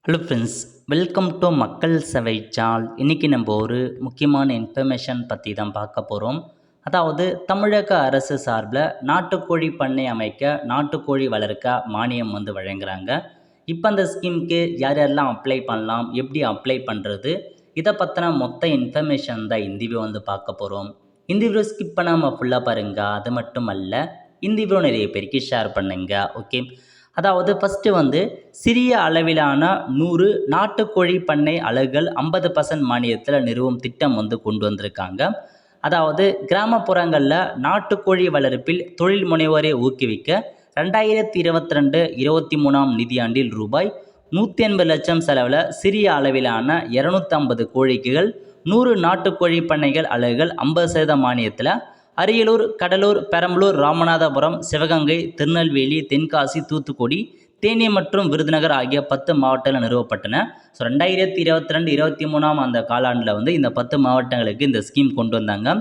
Hello friends, welcome to மக்கள் சேவை சால். இன்றைக்கி நம்ம ஒரு முக்கியமான இன்ஃபர்மேஷன் பற்றி தான் பார்க்க போகிறோம். அதாவது தமிழக அரசு சார்பில் நாட்டுக்கோழி பண்ணை அமைக்க, நாட்டுக்கோழி வளர்க்க மானியம் வழங்குறாங்க. இப்போ அந்த ஸ்கீமுக்கு யார் யாரெல்லாம் அப்ளை பண்ணலாம், எப்படி அப்ளை பண்ணுறது, இதை பற்றின மொத்த இன்ஃபர்மேஷன் தான் இந்த வீடியோ பார்க்க போகிறோம். இந்த வீடியோ ஸ்கிப் பண்ணாமல் ஃபுல்லாக பாருங்கள். அது மட்டும் அல்ல, இந்த வீடியோ நிறைய பேருக்கு ஷேர் பண்ணுங்க. ஓகே, அதாவது ஃபஸ்ட்டு சிறிய அளவிலான 100 நாட்டுக்கோழி பண்ணை அலகுகள் 50% மானியத்தில் நிறுவும் திட்டம் கொண்டு வந்திருக்காங்க. அதாவது கிராமப்புறங்களில் நாட்டுக்கோழி வளர்ப்பில் தொழில் முனைவோரை ஊக்குவிக்க 2022-23 நிதியாண்டில் ரூபாய் 180 லட்சம் செலவில் சிறிய அளவிலான 250 கோழிக்குகள் 100 நாட்டுக்கோழி பண்ணைகள் அலகுகள் 50% மானியத்தில் அரியலூர், கடலூர், பெரம்பலூர், ராமநாதபுரம், சிவகங்கை, திருநெல்வேலி, தென்காசி, தூத்துக்குடி, தேனி மற்றும் விருதுநகர் ஆகிய 10 மாவட்டங்கள் நிறுவப்பட்டன. ஸோ 2022-23 அந்த காலாண்டில் இந்த 10 மாவட்டங்களுக்கு இந்த ஸ்கீம் கொண்டு வந்தாங்க.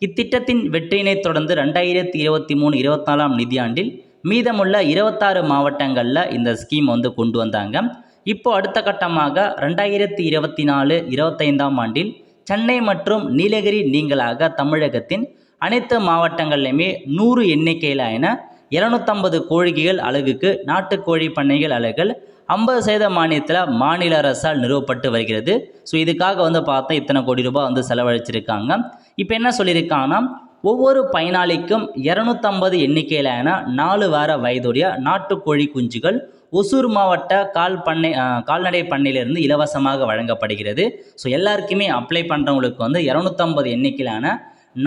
இத்திட்டத்தின் வெற்றியினை தொடர்ந்து 2023-24 நிதியாண்டில் மீதமுள்ள 26 மாவட்டங்களில் இந்த ஸ்கீம் கொண்டு வந்தாங்க. இப்போ அடுத்த கட்டமாக 2024-25 ஆண்டில் சென்னை மற்றும் நீலகிரி நீங்களாக தமிழகத்தின் அனைத்து மாவட்டங்கள்லையுமே 100 எண்ணிக்கையிலான 250 கோழிகள் அலகுக்கு நாட்டுக்கோழி பண்ணைகள் அலகுகள் 50% மானியத்தில் மாநில அரசால் நிறுவப்பட்டு வருகிறது. ஸோ இதுக்காக பார்த்தா இத்தனை கோடி ரூபாய் செலவழிச்சிருக்காங்க. இப்போ என்ன சொல்லியிருக்காங்கன்னா, ஒவ்வொரு பயனாளிக்கும் 250 எண்ணிக்கையிலான 4 வார வயதுடைய நாட்டுக்கோழி குஞ்சுகள் ஒசூர் மாவட்ட கால்நடை பண்ணையிலிருந்து இலவசமாக வழங்கப்படுகிறது. ஸோ எல்லாருக்குமே அப்ளை பண்ணுறவங்களுக்கு 250 எண்ணிக்கையிலான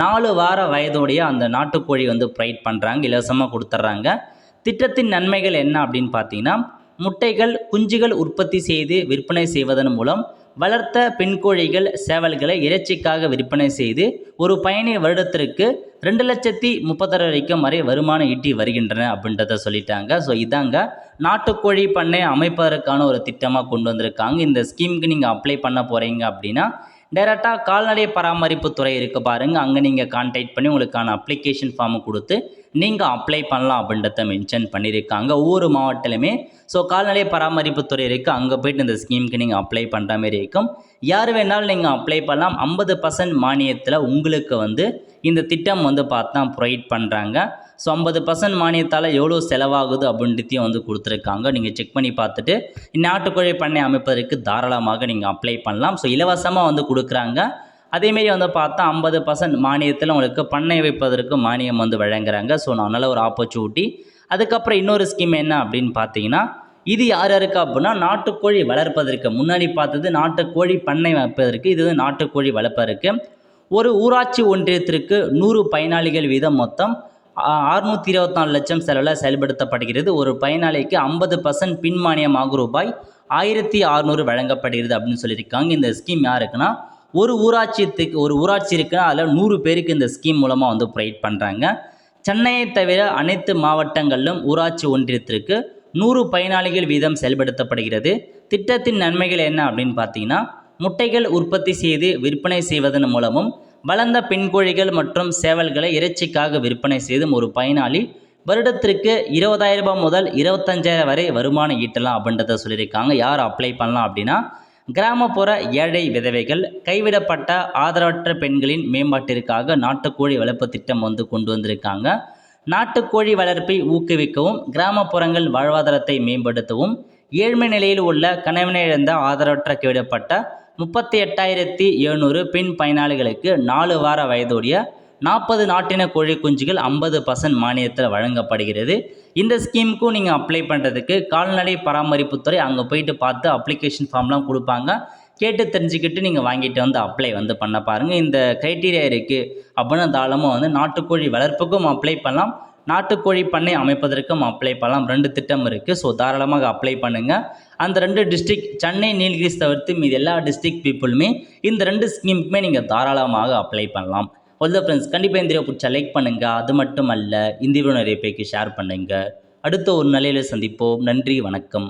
4 வார வயதுடைய அந்த நாட்டுக்கோழி ப்ரொவைட் பண்ணுறாங்க, இலவசமாக கொடுத்துட்றாங்க. திட்டத்தின் நன்மைகள் என்ன அப்படின்னு பார்த்தீங்கன்னா, முட்டைகள், குஞ்சுகள் உற்பத்தி செய்து விற்பனை செய்வதன் மூலம் வளர்த்த பெண் கோழிகள், சேவல்களை இறைச்சிக்காக விற்பனை செய்து ஒரு பயணி வருடத்திற்கு 2,30,000 வரைக்கும் வரை வருமானம் ஈட்டி வருகின்றன அப்படின்றத சொல்லிட்டாங்க. ஸோ இதாங்க நாட்டுக்கோழி பண்ணை அமைப்பதற்கான ஒரு திட்டமாக கொண்டு வந்திருக்காங்க. இந்த ஸ்கீமுக்கு நீங்கள் அப்ளை பண்ண போகிறீங்க அப்படின்னா டைரெக்டாக கால்நடை பராமரிப்பு துறை இருக்குது பாருங்கள், அங்கே நீங்கள் கான்டாக்ட் பண்ணி உங்களுக்கான அப்ளிகேஷன் ஃபார்மை கொடுத்து நீங்கள் அப்ளை பண்ணலாம் அப்படின்றத மென்ஷன் பண்ணியிருக்காங்க. ஒவ்வொரு மாவட்டத்திலுமே ஸோ கால்நடை பராமரிப்பு துறை இருக்குது, அங்கே போய்ட்டு இந்த ஸ்கீமுக்கு நீங்கள் அப்ளை பண்ணுற மாதிரி இருக்கும். யார் வேணாலும் நீங்கள் அப்ளை பண்ணலாம். 50% மானியத்தில் உங்களுக்கு இந்த திட்டம் பார்த்தா ப்ரொவைட் பண்ணுறாங்க. ஸோ 50% மானியத்தால் எவ்வளோ செலவாகுது அப்படின்றதையும் கொடுத்துருக்காங்க. நீங்கள் செக் பண்ணி பார்த்துட்டு நாட்டுக்கோழி பண்ணை அமைப்பதற்கு தாராளமாக நீங்கள் அப்ளை பண்ணலாம். ஸோ இலவசமாக கொடுக்குறாங்க. அதேமாரி பார்த்தா 50% மானியத்தில் உங்களுக்கு பண்ணை வைப்பதற்கு மானியம் வழங்குறாங்க. ஸோ நல்ல ஒரு ஆப்பர்ச்சுனிட்டி. அதுக்கப்புறம் இன்னொரு ஸ்கீம் என்ன அப்படின்னு பார்த்தீங்கன்னா, இது யார் யாருக்கு அப்படின்னா, நாட்டுக்கோழி வளர்ப்பதற்கு. முன்னாடி பார்த்தது நாட்டுக்கோழி பண்ணை வைப்பதற்கு, இது நாட்டுக்கோழி வளர்ப்பதற்கு. ஒரு ஊராட்சி ஒன்றியத்திற்கு 100 பயனாளிகள் வீதம் மொத்தம் 624 லட்சம் செலவில் செயல்படுத்தப்படுகிறது. ஒரு பயனாளிக்கு 50% பின் மானியமாக ரூபாய் 1,600 வழங்கப்படுகிறது அப்படின்னு சொல்லியிருக்காங்க. இந்த ஸ்கீம் யாருக்குன்னா, ஒரு ஊராட்சி இருக்குன்னா அதில் 100 பேருக்கு இந்த ஸ்கீம் மூலமாக ப்ரொவைட் பண்ணுறாங்க. சென்னையை தவிர அனைத்து மாவட்டங்களிலும் ஊராட்சி ஒன்றியத்திற்கு 100 பயனாளிகள் வீதம் செயல்படுத்தப்படுகிறது. திட்டத்தின் நன்மைகள் என்ன அப்படின்னு பார்த்தீங்கன்னா, முட்டைகள் உற்பத்தி செய்து விற்பனை செய்வதன் மூலமும் வளர்ந்த பெண் கோழிகள் மற்றும் சேவல்களை இறைச்சிக்காக விற்பனை செய்தும் ஒரு பயனாளி வருடத்திற்கு 20,000 முதல் 25,000 வரை வருமானம் ஈட்டலாம் அப்படின்றத சொல்லியிருக்காங்க. யார் அப்ளை பண்ணலாம் அப்படின்னா, கிராமப்புற ஏழை விதவைகள், கைவிடப்பட்ட ஆதரவற்ற பெண்களின் மேம்பாட்டிற்காக நாட்டுக்கோழி வளர்ப்பு திட்டம் கொண்டு வந்திருக்காங்க. நாட்டுக்கோழி வளர்ப்பை ஊக்குவிக்கவும், கிராமப்புறங்கள் வாழ்வாதாரத்தை மேம்படுத்தவும், ஏழ்மை நிலையில் உள்ள கணவனிழந்த ஆதரவற்ற கைவிடப்பட்ட 38,700 பெண் பயனாளிகளுக்கு 4 வார வயதுடைய 40 நாட்டின கோழி குஞ்சுகள் 50% மானியத்தில் வழங்கப்படுகிறது. இந்த ஸ்கீமுக்கும் நீங்கள் அப்ளை பண்ணுறதுக்கு கால்நடை பராமரிப்புத்துறை அங்கே போயிட்டு பார்த்து அப்ளிகேஷன் ஃபார்ம்லாம் கொடுப்பாங்க. கேட்டு தெரிஞ்சுக்கிட்டு நீங்கள் வாங்கிட்டு அப்ளை பண்ண பாருங்கள். இந்த க்ரைட்டீரியா இருக்குது அப்படின்னா தாராளமாக நாட்டுக்கோழி வளர்ப்புக்கும் அப்ளை பண்ணலாம், நாட்டுக்கோழி பண்ணை அமைப்பதற்கும் அப்ளை பண்ணலாம். 2 திட்டம் இருக்குது. ஸோ தாராளமாக அப்ளை பண்ணுங்கள். அந்த 2 டிஸ்ட்ரிக்ட், சென்னை, நீலகிரி தவிர்த்து மீது எல்லா டிஸ்ட்ரிக்ட் பீப்புளுமே இந்த 2 ஸ்கீமுக்குமே நீங்கள் தாராளமாக அப்ளை பண்ணலாம். ஒல்ல ஃப்ரெண்ட்ஸ், கண்டிப்பாக இந்த வீடியோ பிடிச்சா லைக் பண்ணுங்கள். அது மட்டும் அல்ல, இந்த வீடியோ நிறைய பேருக்கு ஷேர் பண்ணுங்கள். அடுத்த ஒரு நிலையில் சந்திப்போம். நன்றி, வணக்கம்.